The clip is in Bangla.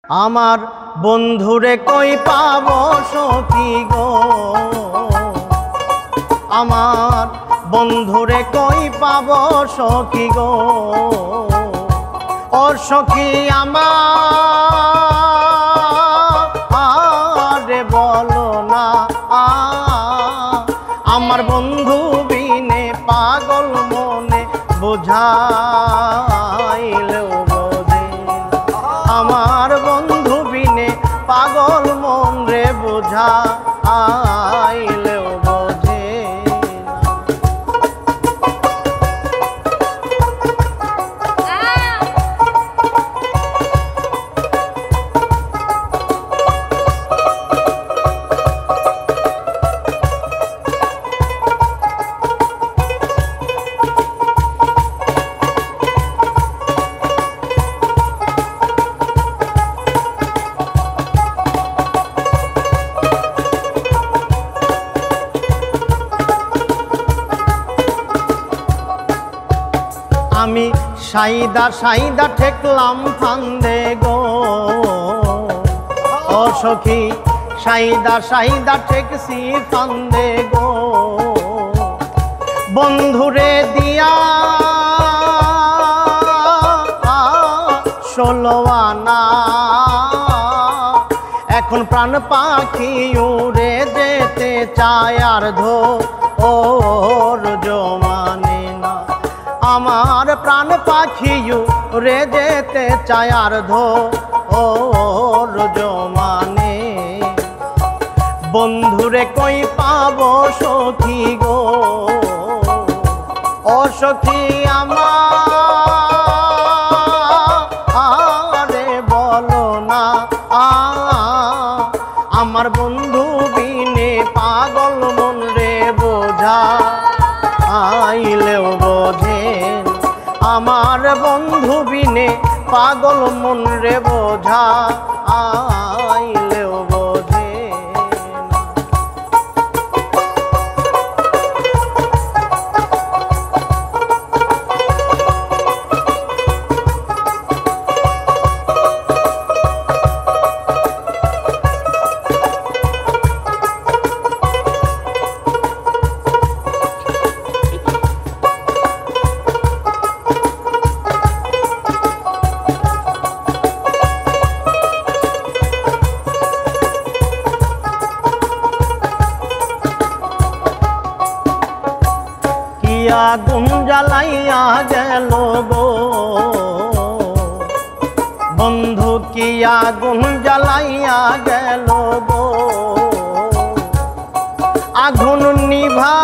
আমার বন্ধুরে কই পাবো সখী গো, আমার বন্ধুরে কই পাবো সখী গো। ও সখী আমার বলো না, আমার বন্ধু বিনে পাগল মনে বোঝাইলেও বোঝে। আমার বন্ধু বিনে পাগল মন রে বোঝাইলেও বোঝে। আমি সাইদা সাইদা ঠেকলাম ফান্দে গো, ও সখী সাইদা সাইদা ঠেকছি ফান্দে গো। বন্ধুরে দিয়া 16 আনা, এখন প্রাণ পাখি উড়ে যেতে চায় আর ধৈর্য জমানে না। আমার প্রাণ পাখি উড়ে যেতে চায় আর ধৈর্য জমানে। বন্ধুরে কই পাবো সখী গো, ও সখী আমারে বলো না, আমার বন্ধু বিনে পাগল মন রে বোঝাইলেও বোঝে। আমার বন্ধু বিনে পাগল মন রে বোঝাইলেও বোঝে। আগুন জ্বালাইয়া গেল গো বন্ধু, কি আগুন জ্বালাইয়া গেল গো। আগুন নিভা